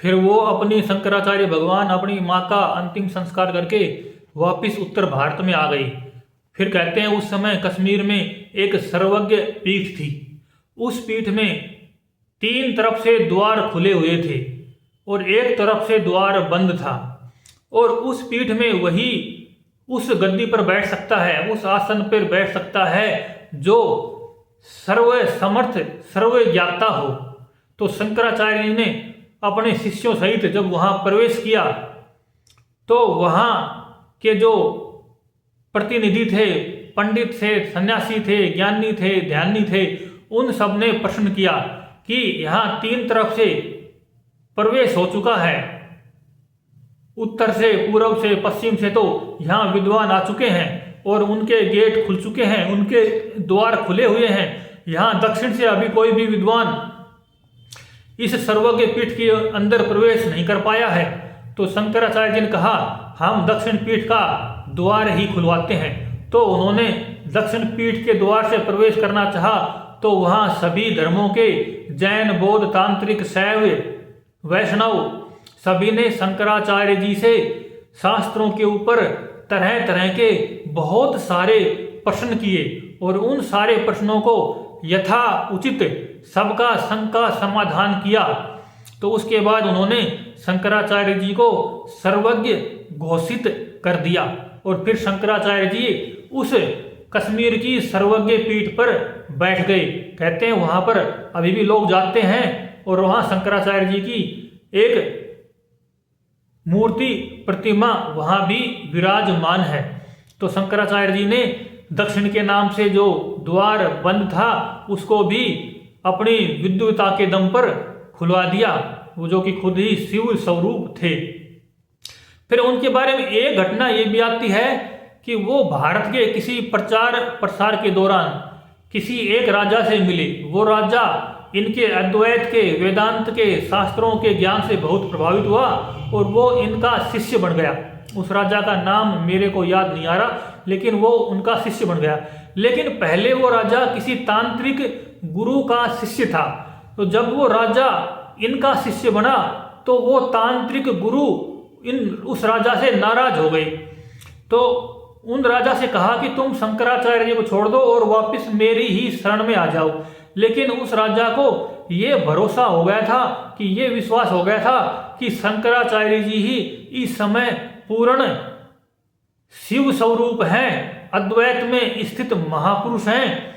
फिर वो अपनी शंकराचार्य भगवान अपनी माँ का अंतिम संस्कार करके वापिस उत्तर भारत में आ गई। फिर कहते हैं उस समय कश्मीर में एक सर्वज्ञ पीठ थी। उस पीठ में तीन तरफ से द्वार खुले हुए थे और एक तरफ से द्वार बंद था। और उस पीठ में वही उस गद्दी पर बैठ सकता है, उस आसन पर बैठ सकता है जो सर्व समर्थ सर्व ज्ञाता हो। तो शंकराचार्य जी ने अपने शिष्यों सहित जब वहाँ प्रवेश किया तो वहाँ के जो प्रतिनिधि थे, पंडित थे, सन्यासी थे, ज्ञानी थे, ध्यानी थे, उन सब ने प्रश्न किया कि यहाँ तीन तरफ से प्रवेश हो चुका है, उत्तर से, पूर्व से, पश्चिम से, तो यहाँ विद्वान आ चुके हैं और उनके गेट खुल चुके हैं, उनके द्वार खुले हुए हैं। यहाँ दक्षिण से अभी कोई भी विद्वान इस सर्वज्ञ पीठ के अंदर प्रवेश नहीं कर पाया है। तो शंकराचार्य जी ने कहा हम दक्षिण पीठ का द्वार ही खुलवाते हैं। तो उन्होंने दक्षिण पीठ के द्वार से प्रवेश करना चाहा तो वहाँ सभी धर्मों के जैन, बौद्ध, तांत्रिक, शैव, वैष्णव सभी ने शंकराचार्य जी से शास्त्रों के ऊपर तरह तरह के बहुत सारे प्रश्न किए और उन सारे प्रश्नों को यथा उचित सबका शंका समाधान किया। तो उसके बाद उन्होंने शंकराचार्य जी को सर्वज्ञ घोषित कर दिया और फिर शंकराचार्य जी उस कश्मीर की सर्वज्ञ पीठ पर बैठ गए। कहते हैं वहाँ पर अभी भी लोग जाते हैं और वहाँ शंकराचार्य जी की एक मूर्ति प्रतिमा वहाँ भी विराजमान है। तो शंकराचार्य जी ने दक्षिण के नाम से जो द्वार बंद था उसको भी अपनी विद्वता के दम पर खुलवा दिया, वो जो कि खुद ही शिव स्वरूप थे। फिर उनके बारे में एक घटना ये भी आती है कि वो भारत के किसी प्रचार प्रसार के दौरान किसी एक राजा से मिले। वो राजा इनके अद्वैत के, वेदांत के, शास्त्रों के ज्ञान से बहुत प्रभावित हुआ और वो इनका शिष्य बन गया। उस राजा का नाम मेरे को याद नहीं आ रहा, लेकिन वो उनका शिष्य बन गया। लेकिन पहले वो राजा किसी तांत्रिक गुरु का शिष्य था। तो जब वो राजा इनका शिष्य बना तो वो तांत्रिक गुरु उस राजा से नाराज हो गए। तो उन राजा से कहा कि तुम शंकराचार्य जी को छोड़ दो और वापस मेरी ही शरण में आ जाओ। लेकिन उस राजा को ये भरोसा हो गया था कि ये विश्वास हो गया था कि शंकराचार्य जी ही इस समय पूर्ण शिव स्वरूप हैं, अद्वैत में स्थित महापुरुष हैं।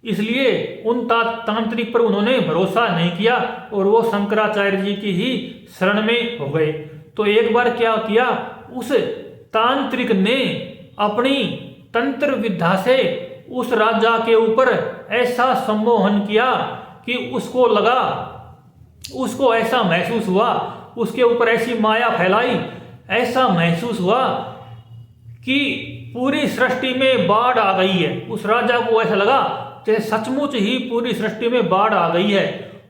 इसलिए उन तांत्रिक पर उन्होंने भरोसा नहीं किया और वो शंकराचार्य जी की ही शरण में हो गए। तो एक बार क्या किया, उस तांत्रिक ने अपनी तंत्र विद्या से उस राजा के ऊपर ऐसा सम्मोहन किया कि उसको लगा, उसको ऐसा महसूस हुआ, उसके ऊपर ऐसी माया फैलाई, ऐसा महसूस हुआ कि पूरी सृष्टि में बाढ़ आ गई है। उस राजा को ऐसा लगा कि सचमुच ही पूरी सृष्टि में बाढ़ आ गई है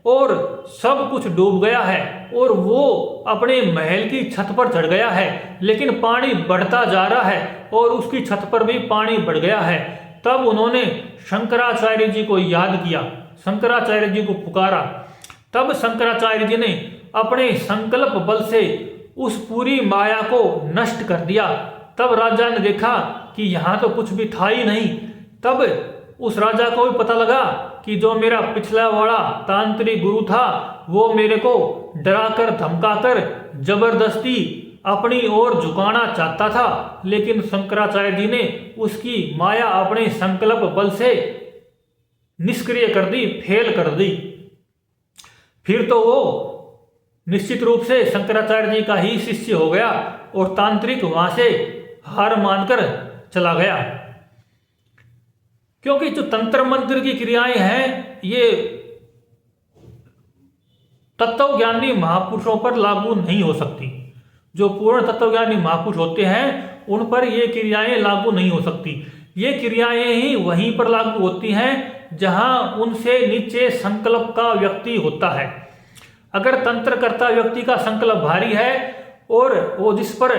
और सब कुछ डूब गया है और वो अपने महल की छत पर चढ़ गया है, लेकिन पानी बढ़ता जा रहा है और उसकी छत पर भी पानी बढ़ गया है। तब उन्होंने शंकराचार्य जी को याद किया, शंकराचार्य जी को पुकारा। तब शंकराचार्य जी ने अपने संकल्प बल से उस पूरी माया को नष्ट कर दिया। तब राजा ने देखा कि यहाँ तो कुछ भी था ही नहीं। तब उस राजा को भी पता लगा कि जो मेरा पिछला वाला तांत्रिक गुरु था वो मेरे को डराकर धमकाकर जबरदस्ती अपनी ओर झुकाना चाहता था, लेकिन शंकराचार्य जी ने उसकी माया अपने संकल्प बल से निष्क्रिय कर दी, फेल कर दी। फिर तो वो निश्चित रूप से शंकराचार्य जी का ही शिष्य हो गया और तांत्रिक वहां से हार मानकर चला गया। क्योंकि जो तंत्र मंत्र की क्रियाएं हैं ये तत्वज्ञानी महापुरुषों पर लागू नहीं हो सकती। जो पूर्ण तत्वज्ञानी महापुरुष होते हैं उन पर ये क्रियाएं लागू नहीं हो सकती। ये क्रियाएं ही वहीं पर लागू होती हैं जहां उनसे नीचे संकल्प का व्यक्ति होता है। अगर तंत्र करता व्यक्ति का संकल्प भारी है और वो जिस पर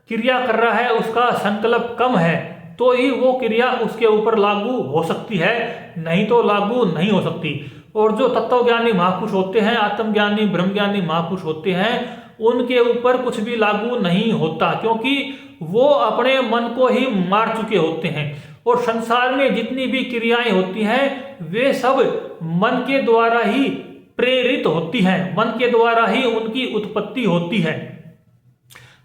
क्रिया कर रहा है उसका संकल्प कम है तो ही वो क्रिया उसके ऊपर लागू हो सकती है, नहीं तो लागू नहीं हो सकती। और जो तत्वज्ञानी महापुरुष होते हैं, आत्मज्ञानी ब्रह्मज्ञानी महापुरुष होते हैं, उनके ऊपर कुछ भी लागू नहीं होता, क्योंकि वो अपने मन को ही मार चुके होते हैं। और संसार में जितनी भी क्रियाएं होती हैं वे सब मन के द्वारा ही प्रेरित होती हैं, मन के द्वारा ही उनकी उत्पत्ति होती है।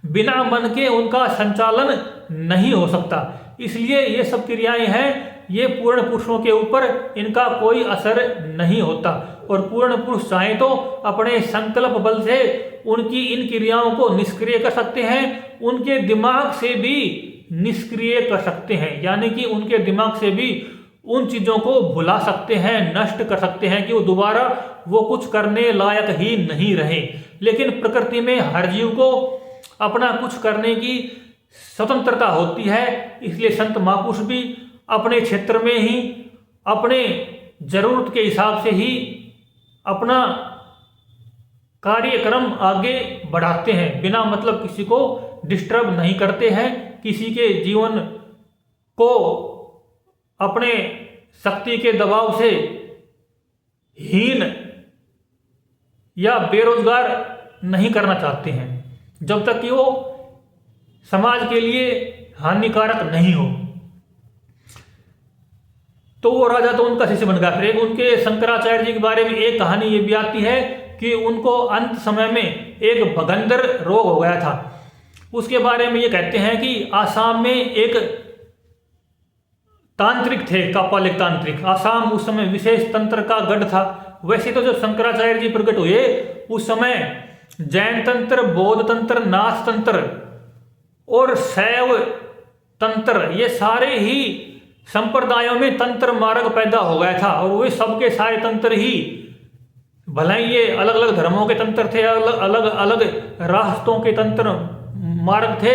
बिना मन के उनका संचालन नहीं हो सकता। इसलिए ये सब क्रियाएं हैं, ये पूर्ण पुरुषों के ऊपर इनका कोई असर नहीं होता। और पूर्ण पुरुष चाहे तो अपने संकल्प बल से उनकी इन क्रियाओं को निष्क्रिय कर सकते हैं, उनके दिमाग से भी निष्क्रिय कर सकते हैं, यानी कि उनके दिमाग से भी उन चीजों को भुला सकते हैं, नष्ट कर सकते हैं कि वो दोबारा वो कुछ करने लायक ही नहीं रहे। लेकिन प्रकृति में हर जीव को अपना कुछ करने की स्वतंत्रता होती है, इसलिए संत महापुरुष भी अपने क्षेत्र में ही अपने जरूरत के हिसाब से ही अपना कार्यक्रम आगे बढ़ाते हैं, बिना मतलब किसी को डिस्टर्ब नहीं करते हैं, किसी के जीवन को अपने शक्ति के दबाव से हीन या बेरोजगार नहीं करना चाहते हैं, जब तक कि वो समाज के लिए हानिकारक नहीं हो। तो वो राजा तो उनका शिष्य बन गया। फिर उनके शंकराचार्य जी के बारे में एक कहानी ये भी आती है कि उनको अंत समय में एक भगंदर रोग हो गया था। उसके बारे में ये कहते हैं कि आसाम में एक तांत्रिक थे, कापालिक तांत्रिक। आसाम उस समय विशेष तंत्र का गढ़ था। वैसे तो जब शंकराचार्य जी प्रकट हुए उस समय जैन तंत्र, बौद्ध तंत्र, नाथ तंत्र और शैव तंत्र, ये सारे ही संप्रदायों में तंत्र मार्ग पैदा हो गया था। और वे सबके सारे तंत्र ही, भले ही ये अलग अलग धर्मों के तंत्र थे, अलग अलग रास्तों के तंत्र मार्ग थे,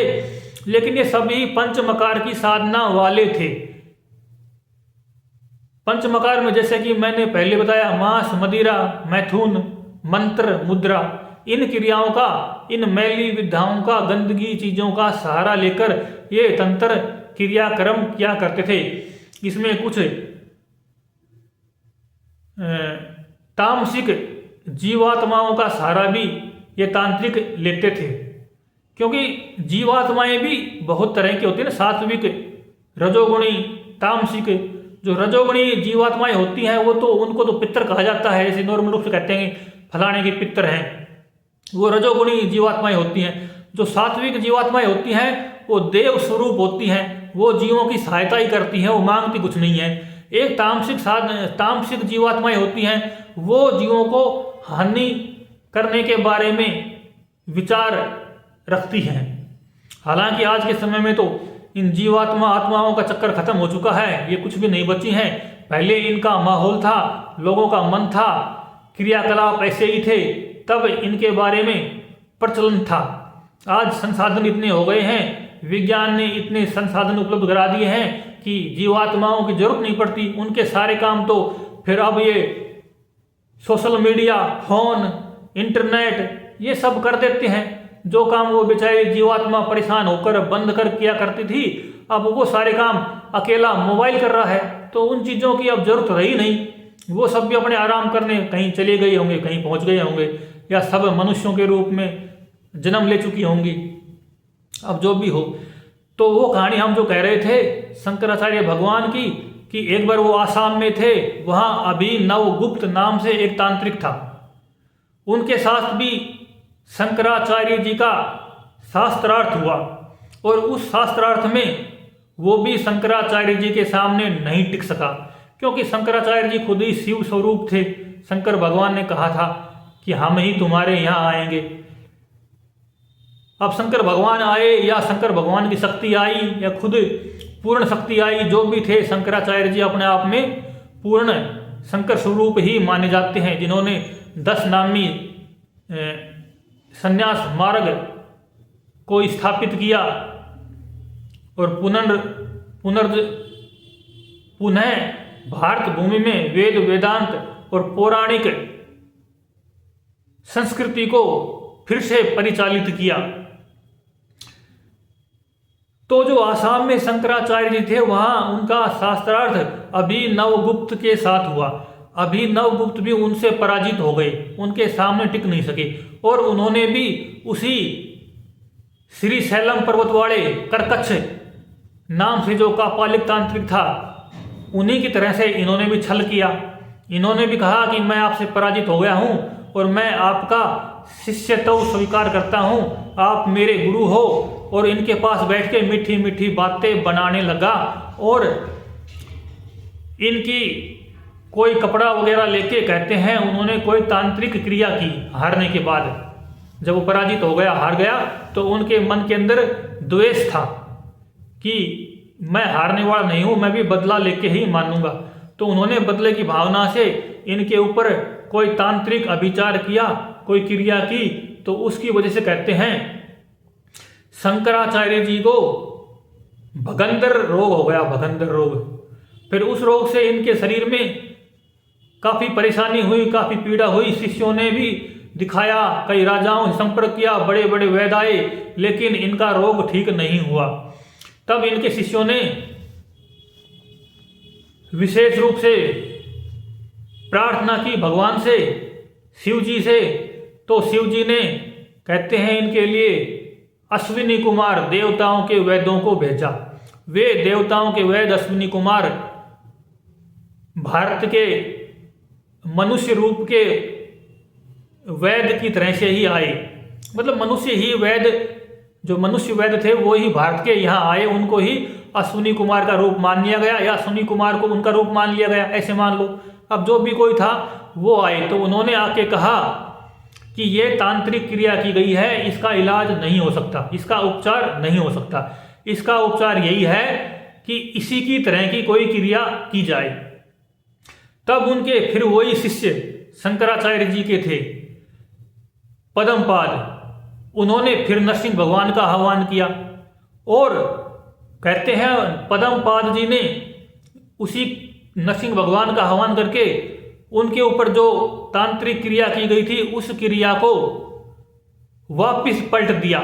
लेकिन ये सभी पंचमकार की साधना वाले थे। पंचमकार में जैसे कि मैंने पहले बताया, मांस, मदिरा, मैथुन, मंत्र, मुद्रा, इन क्रियाओं का, इन मैली विद्याओं का, गंदगी चीजों का सहारा लेकर ये तंत्र क्रियाक्रम किया करते थे। इसमें कुछ तामसिक जीवात्माओं का सहारा भी ये तांत्रिक लेते थे, क्योंकि जीवात्माएं भी बहुत तरह की होती है ना, सात्विक, रजोगुणी, तामसिक। जो रजोगुणी जीवात्माएं होती हैं वो तो उनको तो पितर कहा जाता है, जैसे नॉर्मल रूप से कहते हैं फलाने के पितर हैं, वो रजोगुणी जीवात्माएं होती हैं। जो सात्विक जीवात्माएं होती हैं वो देव स्वरूप होती हैं, वो जीवों की सहायता ही करती हैं, वो मांगती कुछ नहीं है। एक तामसिक जीवात्माएं होती हैं, वो जीवों को हानि करने के बारे में विचार रखती हैं। हालांकि आज के समय में तो इन आत्माओं का चक्कर खत्म हो चुका है, ये कुछ भी नहीं बची हैं। पहले इनका माहौल था, लोगों का मन था, क्रियाकलाप ऐसे ही थे, तब इनके बारे में प्रचलन था। आज संसाधन इतने हो गए हैं, विज्ञान ने इतने संसाधन उपलब्ध करा दिए हैं कि जीवात्माओं की जरूरत नहीं पड़ती। उनके सारे काम तो फिर अब ये सोशल मीडिया, फोन, इंटरनेट ये सब कर देते हैं। जो काम वो बेचारी जीवात्मा परेशान होकर बंद कर किया करती थी, अब वो सारे काम अकेला मोबाइल कर रहा है, तो उन चीज़ों की अब जरूरत रही नहीं। वो सब भी अपने आराम करने कहीं चले गए होंगे, कहीं पहुंच गए होंगे, या सब मनुष्यों के रूप में जन्म ले चुकी होंगी। अब जो भी हो, तो वो कहानी हम जो कह रहे थे शंकराचार्य भगवान की, कि एक बार वो आसाम में थे, वहाँ अभिनवगुप्त नाम से एक तांत्रिक था। उनके साथ भी शंकराचार्य जी का शास्त्रार्थ हुआ, और उस शास्त्रार्थ में वो भी शंकराचार्य जी के सामने नहीं टिक सका, क्योंकि शंकराचार्य जी खुद ही शिव स्वरूप थे। शंकर भगवान ने कहा था कि हम ही तुम्हारे यहाँ आएंगे। अब शंकर भगवान आए या शंकर भगवान की शक्ति आई या खुद पूर्ण शक्ति आई, जो भी थे, शंकराचार्य जी अपने आप में पूर्ण शंकर स्वरूप ही माने जाते हैं, जिन्होंने 10 नामी संन्यास मार्ग को स्थापित किया और पुनः भारत भूमि में वेद, वेदांत और पौराणिक संस्कृति को फिर से परिचालित किया। तो जो आसाम में शंकराचार्य जी थे, वहां उनका शास्त्रार्थ अभिनवगुप्त के साथ हुआ। अभिनवगुप्त भी उनसे पराजित हो गए, उनके सामने टिक नहीं सके और उन्होंने भी उसी श्रीशैलम पर्वत वाले करकच्छ नाम से जो कापालिक तांत्रिक था, उन्हीं की तरह से इन्होंने भी छल किया। इन्होंने भी कहा कि मैं आपसे पराजित हो गया हूं और मैं आपका शिष्य तो स्वीकार करता हूं, आप मेरे गुरु हो। और इनके पास बैठ के मीठी मीठी बातें बनाने लगा और इनकी कोई कपड़ा वगैरह लेके कहते हैं उन्होंने कोई तांत्रिक क्रिया की। हारने के बाद जब वो पराजित हो गया, हार गया, तो उनके मन के अंदर द्वेष था कि मैं हारने वाला नहीं हूं, मैं भी बदला लेके ही मानूंगा। तो उन्होंने बदले की भावना से इनके ऊपर कोई तांत्रिक अभिचार किया, कोई क्रिया की। तो उसकी वजह से कहते हैं शंकराचार्य जी को भगंदर रोग हो गया, भगंदर रोग। फिर उस रोग से इनके शरीर में काफ़ी परेशानी हुई, काफ़ी पीड़ा हुई। शिष्यों ने भी दिखाया, कई राजाओं से संपर्क किया, बड़े बड़े वैद्य आए, लेकिन इनका रोग ठीक नहीं हुआ। तब इनके शिष्यों ने विशेष रूप से प्रार्थना की भगवान से, शिव जी से। तो शिव जी ने कहते हैं इनके लिए अश्विनी कुमार देवताओं के वैद्यों को भेजा। वे देवताओं के वैद्य अश्विनी कुमार भारत के मनुष्य रूप के वैद्य की तरह से ही आए, मतलब मनुष्य ही वैद्य, जो मनुष्य वैद्य थे वो ही भारत के यहाँ आए, उनको ही अश्विनी कुमार का रूप मान लिया गया या अश्विनी कुमार को उनका रूप मान लिया गया, ऐसे मान लो। अब जो भी कोई था वो आए, तो उन्होंने आके कहा कि ये तांत्रिक क्रिया की गई है, इसका इलाज नहीं हो सकता, इसका उपचार नहीं हो सकता, इसका उपचार यही है कि इसी की तरह की कोई क्रिया की जाए। तब उनके फिर वही शिष्य शंकराचार्य जी के थे पद्मपाद, उन्होंने फिर नरसिंह भगवान का आह्वान किया और कहते हैं पद्मपाद जी ने उसी नरसिंह भगवान का आह्वान करके उनके ऊपर जो तांत्रिक क्रिया की गई थी उस क्रिया को वापिस पलट दिया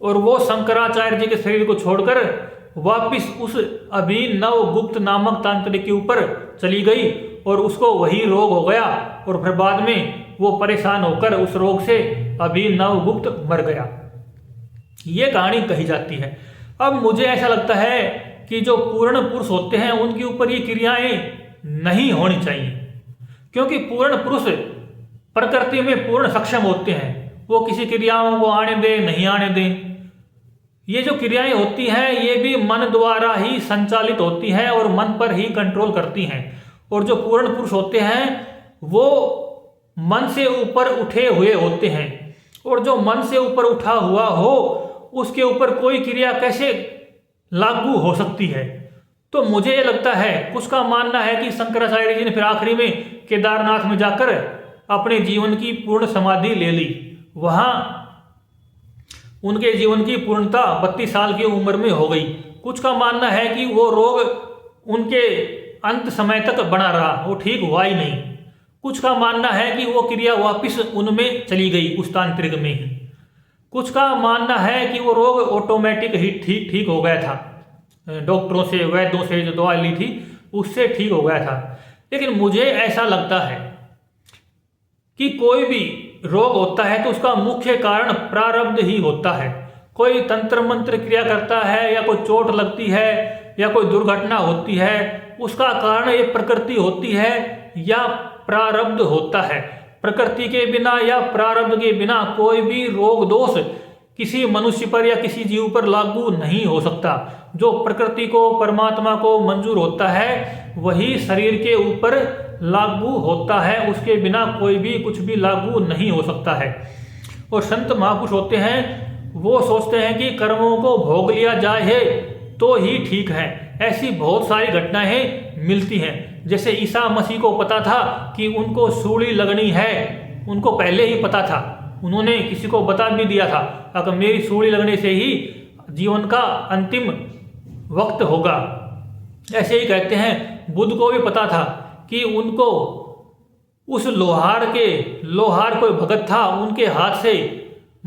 और वो शंकराचार्य जी के शरीर को छोड़कर वापिस उस अभिनवगुप्त नामक तांत्रिक के ऊपर चली गई और उसको वही रोग हो गया और फिर बाद में वो परेशान होकर उस रोग से अभिनवगुप्त मर गया। ये कहानी कही जाती है। अब मुझे ऐसा लगता है कि जो पूर्ण पुरुष होते हैं उनके ऊपर ये क्रियाएं नहीं होनी चाहिए, क्योंकि पूर्ण पुरुष प्रकृति में पूर्ण सक्षम होते हैं, वो किसी क्रियाओं को आने दें नहीं आने दें। ये जो क्रियाएं होती हैं ये भी मन द्वारा ही संचालित होती हैं और मन पर ही कंट्रोल करती हैं। और जो पूर्ण पुरुष होते हैं वो मन से ऊपर उठे हुए होते हैं, और जो मन से ऊपर उठा हुआ हो उसके ऊपर कोई क्रिया कैसे लागू हो सकती है। तो मुझे ये लगता है, कुछ का मानना है कि शंकराचार्य जी ने फिर आखिरी में केदारनाथ में जाकर अपने जीवन की पूर्ण समाधि ले ली। वहाँ उनके जीवन की पूर्णता 32 साल की उम्र में हो गई। कुछ का मानना है कि वो रोग उनके अंत समय तक बना रहा, वो ठीक हुआ ही नहीं। कुछ का मानना है कि वो क्रिया वापस उनमें चली गई, उस तांत्रिक में ही। कुछ का मानना है कि वो रोग ऑटोमेटिक ही ठीक हो गया था, डॉक्टरों से वैद्यों से जो दवा ली थी उससे ठीक हो गया था। लेकिन मुझे ऐसा लगता है कि कोई भी रोग होता है तो उसका मुख्य कारण प्रारब्ध ही होता है। कोई तंत्र मंत्र क्रिया करता है या कोई चोट लगती है या कोई दुर्घटना होती है, उसका कारण ये प्रकृति होती है या प्रारब्ध होता है। प्रकृति के बिना या प्रारब्ध के बिना कोई भी रोग दोष किसी मनुष्य पर या किसी जीव पर लागू नहीं हो सकता। जो प्रकृति को, परमात्मा को मंजूर होता है वही शरीर के ऊपर लागू होता है, उसके बिना कोई भी कुछ भी लागू नहीं हो सकता है। और संत महापुरुष होते हैं वो सोचते हैं कि कर्मों को भोग लिया जाए तो ही ठीक है। ऐसी बहुत सारी घटनाएं मिलती हैं, जैसे ईसा मसीह को पता था कि उनको सूली लगनी है, उनको पहले ही पता था, उन्होंने किसी को बता भी दिया था अगर मेरी सूली लगने से ही जीवन का अंतिम वक्त होगा। ऐसे ही कहते हैं बुद्ध को भी पता था कि उनको उस लोहार कोई भगत था, उनके हाथ से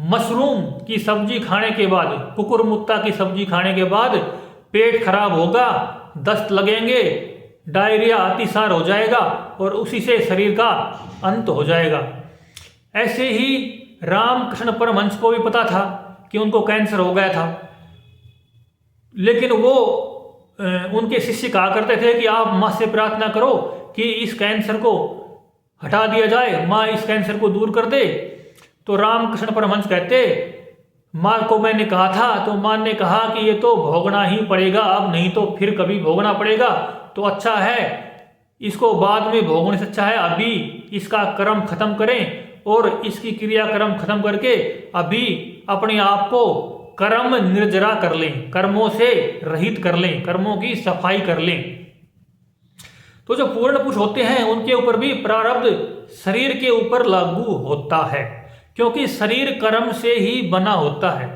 मशरूम की सब्जी खाने के बाद, कुकुरमुत्ता की सब्जी खाने के बाद पेट खराब होगा, दस्त लगेंगे, डायरिया, अतिसार हो जाएगा और उसी से शरीर का अंत हो जाएगा। ऐसे ही रामकृष्ण परमहंस को भी पता था कि उनको कैंसर हो गया था, लेकिन वो उनके शिष्य कहा करते थे कि आप माँ से प्रार्थना करो कि इस कैंसर को हटा दिया जाए, माँ इस कैंसर को दूर कर दे। तो रामकृष्ण परमहंस कहते, माँ को मैंने कहा था तो माँ ने कहा कि ये तो भोगना ही पड़ेगा, अब नहीं तो फिर कभी भोगना पड़ेगा, तो अच्छा है इसको बाद में भोगने से अच्छा है अभी इसका कर्म खत्म करें और इसकी क्रिया कर्म खत्म करके अभी अपने आप को कर्म निर्जरा कर लें, कर्मों से रहित कर लें, कर्मों की सफाई कर लें। तो जो पूर्ण पुरुष होते हैं उनके ऊपर भी प्रारब्ध शरीर के ऊपर लागू होता है, क्योंकि शरीर कर्म से ही बना होता है।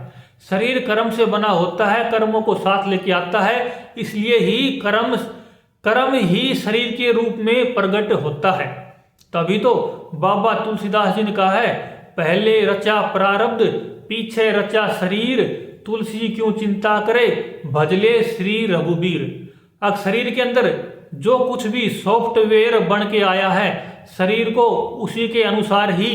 शरीर कर्म से बना होता है, कर्मों को साथ लेके आता है, इसलिए ही कर्म ही शरीर के रूप में प्रकट होता है। तभी तो बाबा तुलसीदास जी ने कहा है, पहले रचा प्रारब्ध पीछे रचा शरीर, तुलसी क्यों चिंता करे भजले श्री रघुबीर। अब शरीर के अंदर जो कुछ भी सॉफ्टवेयर बन के आया है, शरीर को उसी के अनुसार ही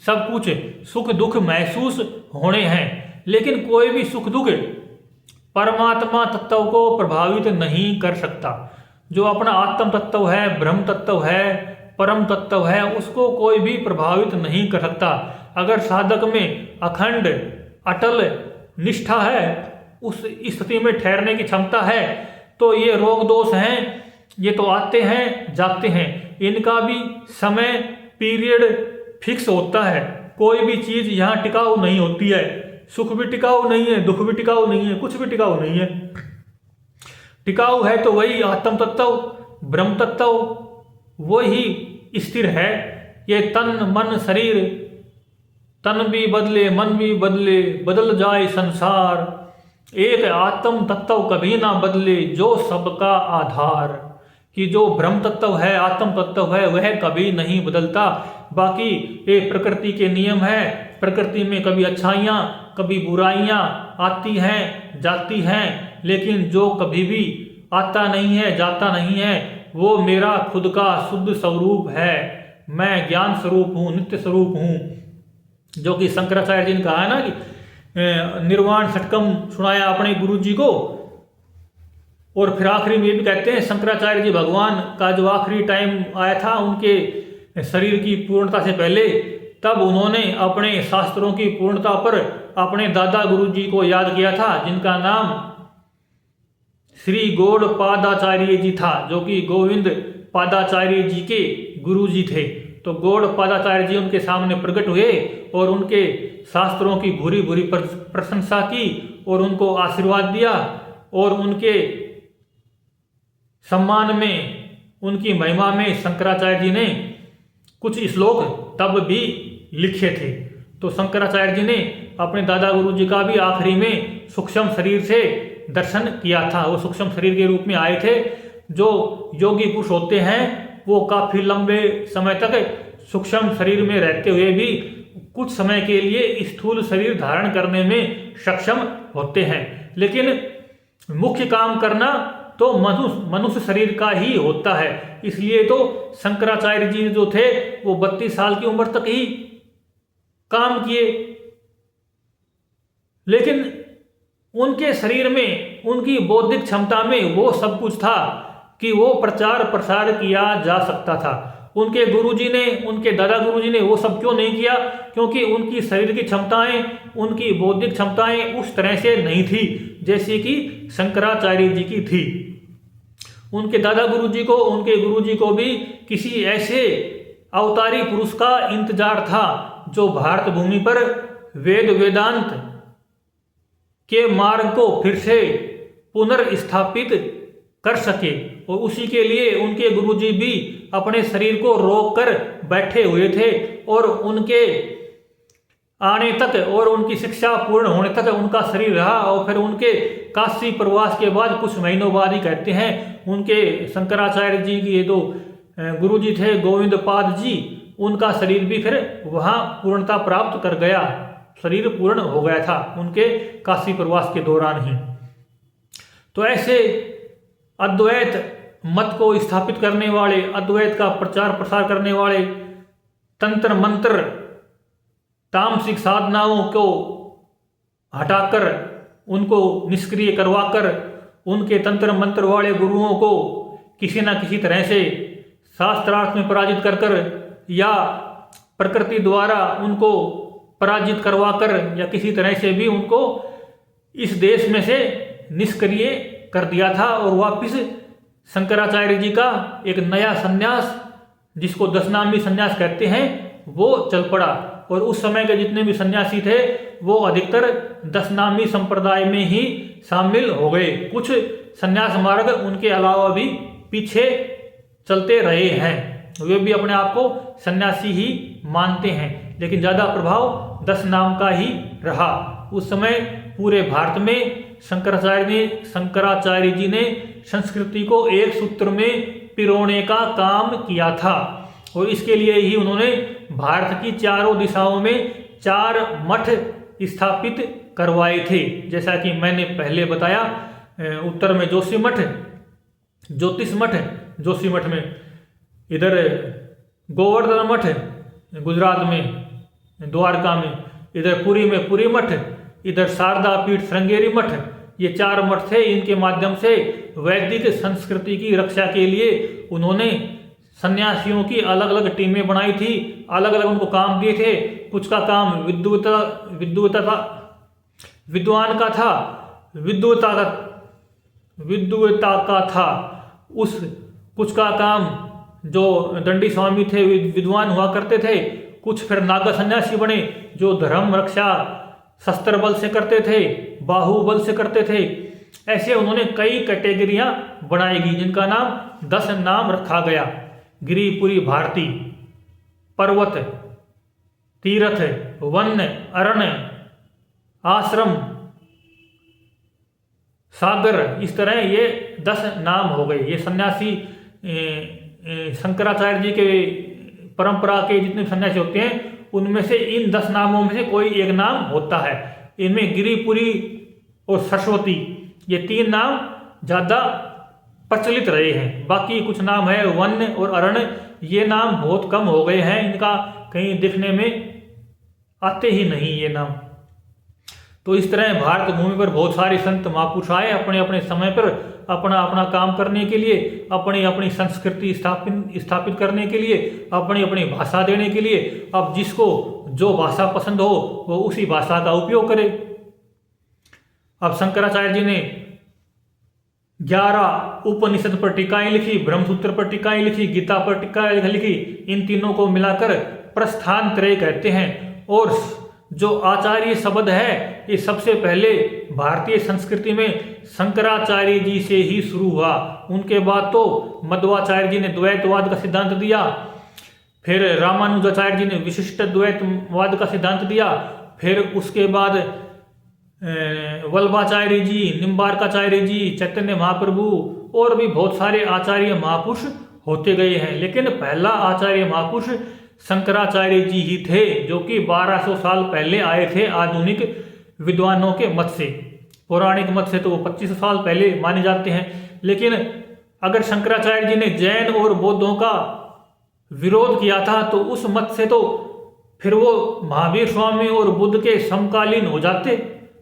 सब कुछ सुख दुख महसूस होने हैं, लेकिन कोई भी सुख दुख परमात्मा तत्व को प्रभावित नहीं कर सकता। जो अपना आत्म तत्व है, ब्रह्म तत्व है, परम तत्व है, उसको कोई भी प्रभावित नहीं कर सकता। अगर साधक में अखंड अटल निष्ठा है, उस स्थिति में ठहरने की क्षमता है, तो ये रोग दोष हैं, ये तो आते हैं जाते हैं, इनका भी समय पीरियड फिक्स होता है। कोई भी चीज यहाँ टिकाऊ नहीं होती है, सुख भी टिकाऊ नहीं है, दुख भी टिकाऊ नहीं है, कुछ भी टिकाऊ नहीं है। टिकाऊ है तो वही आत्म तत्व, ब्रह्म तत्व, वही स्थिर है। ये तन मन शरीर, तन भी बदले मन भी बदले, बदल जाए संसार, एक आत्म तत्व कभी ना बदले जो सबका आधार। कि जो ब्रह्म तत्व है, आत्म तत्व है, वह कभी नहीं बदलता। बाकी ये प्रकृति के नियम है, प्रकृति में कभी अच्छाइयाँ कभी बुराइयाँ आती हैं जाती हैं, लेकिन जो कभी भी आता नहीं है जाता नहीं है वो मेरा खुद का शुद्ध स्वरूप है। मैं ज्ञान स्वरूप हूँ, नित्य स्वरूप हूँ। जो कि शंकराचार्य जी ने कहा है ना कि निर्वाण षटकम सुनाया अपने गुरु जी को, और फिर आखिरी में ये भी कहते हैं शंकराचार्य जी भगवान का जो आखिरी टाइम आया था उनके शरीर की पूर्णता से पहले, तब उन्होंने अपने शास्त्रों की पूर्णता पर अपने दादा गुरु जी को याद किया था, जिनका नाम श्री गौड़ पादाचार्य जी था, जो कि गोविंद पादाचार्य जी के गुरु जी थे। तो गौड़ पादाचार्य जी उनके सामने प्रकट हुए और उनके शास्त्रों की भूरी भूरी प्रशंसा की और उनको आशीर्वाद दिया, और उनके सम्मान में, उनकी महिमा में शंकराचार्य जी ने कुछ श्लोक तब भी लिखे थे। तो शंकराचार्य जी ने अपने दादा गुरु जी का भी आखिरी में सूक्ष्म शरीर से दर्शन किया था। वो सूक्ष्म शरीर के रूप में आए थे। जो योगी पुरुष होते हैं वो काफी लंबे समय तक सूक्ष्म शरीर में रहते हुए भी कुछ समय के लिए स्थूल शरीर धारण करने में सक्षम होते हैं, लेकिन मुख्य काम करना तो मनुष्य शरीर का ही होता है। इसलिए तो शंकराचार्य जी जो थे वो 32 साल की उम्र तक ही काम किए, लेकिन उनके शरीर में, उनकी बौद्धिक क्षमता में वो सब कुछ था कि वो प्रचार प्रसार किया जा सकता था। उनके गुरुजी ने, उनके दादा गुरुजी ने वो सब क्यों नहीं किया? क्योंकि उनकी शरीर की क्षमताएं, उनकी बौद्धिक क्षमताएं उस तरह से नहीं थी जैसे कि शंकराचार्य जी की थी। उनके दादा गुरुजी को, उनके गुरुजी को भी किसी ऐसे अवतारी पुरुष का इंतजार था जो भारत भूमि पर वेद वेदांत के मार्ग को फिर से पुनर्स्थापित कर सके, और उसी के लिए उनके गुरुजी भी अपने शरीर को रोक कर बैठे हुए थे, और उनके आने तक और उनकी शिक्षा पूर्ण होने तक उनका शरीर रहा। और फिर उनके काशी प्रवास के बाद कुछ महीनों बाद ही कहते हैं उनके शंकराचार्य जी की जो गुरुजी थे गोविंद पाद जी, उनका शरीर भी फिर वहाँ पूर्णता प्राप्त कर गया, शरीर पूर्ण हो गया था उनके काशी प्रवास के दौरान ही। तो ऐसे अद्वैत मत को स्थापित करने वाले, अद्वैत का प्रचार प्रसार करने वाले, तंत्र मंत्र तामसिक साधनाओं को हटाकर उनको निष्क्रिय करवाकर उनके तंत्र मंत्र वाले गुरुओं को किसी न किसी तरह से शास्त्रार्थ में पराजित कर कर या प्रकृति द्वारा उनको पराजित करवाकर या किसी तरह से भी उनको इस देश में से निष्क्रिय कर दिया था। और वापिस शंकराचार्य जी का एक नया संन्यास, जिसको दशनामी संन्यास कहते हैं, वो चल पड़ा। और उस समय के जितने भी सन्यासी थे वो अधिकतर दशनामी संप्रदाय में ही शामिल हो गए। कुछ संन्यास मार्ग उनके अलावा भी पीछे चलते रहे हैं, वे भी अपने आप को सन्यासी ही मानते हैं, लेकिन ज़्यादा प्रभाव दशनाम का ही रहा। उस समय पूरे भारत में शंकराचार्य जी ने संस्कृति को एक सूत्र में पिरोने का काम किया था। और इसके लिए ही उन्होंने भारत की चारों दिशाओं में 4 मठ स्थापित करवाए थे। जैसा कि मैंने पहले बताया, उत्तर में जोशी मठ, ज्योतिष मठ, जोशी मठ में, इधर गोवर्धन मठ गुजरात में, द्वारका में, इधर पुरी में पुरी मठ, इधर शारदा पीठ श्रृंगेरी मठ। ये 4 मठ थे। इनके माध्यम से वैदिक संस्कृति की रक्षा के लिए उन्होंने सन्यासियों की अलग अलग टीमें बनाई थी, अलग अलग उनको काम दिए थे। कुछ का काम विद्वान का था, विद्वता का था। उस कुछ का काम जो दंडी स्वामी थे विद्वान हुआ करते थे। कुछ फिर नागा सन्यासी बने जो धर्म रक्षा शस्त्र बल से करते थे, बाहुबल से करते थे। ऐसे उन्होंने कई कैटेगरियां बनाएगी, जिनका नाम 10 नाम रखा गया। गिरिपुरी भारती, पर्वत, तीर्थ, वन, अरण्य, आश्रम, सागर, इस तरह ये 10 नाम हो गए। ये सन्यासी शंकराचार्य जी के परंपरा के जितने सन्यासी होते हैं उनमें से इन 10 नामों में से कोई एक नाम होता है। इनमें गिरिपुरी और सरस्वती, ये 3 नाम ज़्यादा प्रचलित रहे हैं। बाकी कुछ नाम है वन और अरण्य, ये नाम बहुत कम हो गए हैं, इनका कहीं दिखने में आते ही नहीं ये नाम। तो इस तरह भारत भूमि पर बहुत सारे संत महापुरुष आए अपने अपने समय पर अपना अपना काम करने के लिए, अपनी अपनी संस्कृति स्थापित करने के लिए, अपनी अपनी भाषा देने के लिए। अब जिसको जो भाषा पसंद हो वो उसी भाषा का उपयोग करे। अब शंकराचार्य जी ने 11 उपनिषद पर टीकाएं लिखी, ब्रह्मसूत्र पर टीकाएं लिखी, गीता पर टीकाएं लिखी। इन तीनों को मिलाकर प्रस्थान त्रय कहते हैं। और जो आचार्य शब्द है ये सबसे पहले भारतीय संस्कृति में शंकराचार्य जी से ही शुरू हुआ। उनके बाद तो मध्वाचार्य जी ने द्वैतवाद का सिद्धांत दिया, फिर रामानुजाचार्य जी ने विशिष्ट द्वैतवाद का सिद्धांत दिया, फिर उसके बाद वल्लभाचार्य जी, निम्बार्काचार्य जी, चैतन्य महाप्रभु और भी बहुत सारे आचार्य महापुरुष होते गए हैं। लेकिन पहला आचार्य महापुरुष शंकराचार्य जी ही थे, जो कि 1200 साल पहले आए थे आधुनिक विद्वानों के मत से। पौराणिक मत से तो वो 2500 साल पहले माने जाते हैं। लेकिन अगर शंकराचार्य जी ने जैन और बौद्धों का विरोध किया था तो उस मत से तो फिर वो महावीर स्वामी और बुद्ध के समकालीन हो जाते।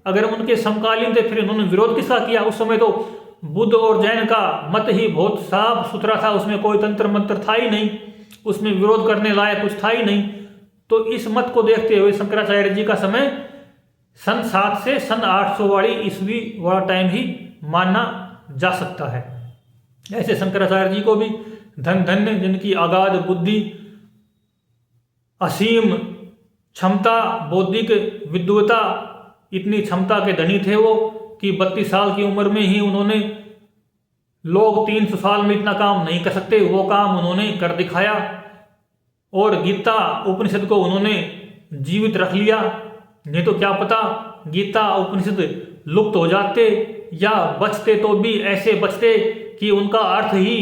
अगर उनके समकालीन थे फिर उन्होंने विरोध किसका किया? उस समय तो बुद्ध और जैन का मत ही बहुत साफ सुथरा था, उसमें कोई तंत्र मंत्र था ही नहीं, उसमें विरोध करने लायक कुछ था ही नहीं। तो इस मत को देखते हुए शंकराचार्य जी का समय सन 7 से सन 800 वाली ईस्वी वाला टाइम ही माना जा सकता है। ऐसे शंकराचार्य जी को भी धन धन्य, जिनकी अगाध बुद्धि, असीम क्षमता, बौद्धिक विद्वता, इतनी क्षमता के धनी थे वो कि 32 साल की उम्र में ही उन्होंने, लोग 300 साल में इतना काम नहीं कर सकते, वो काम उन्होंने कर दिखाया। और गीता उपनिषद को उन्होंने जीवित रख लिया। नहीं तो क्या पता गीता उपनिषद लुप्त हो जाते या बचते तो भी ऐसे बचते कि उनका अर्थ ही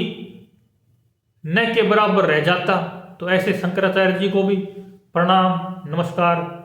न के बराबर रह जाता। तो ऐसे शंकराचार्य जी को भी प्रणाम, नमस्कार।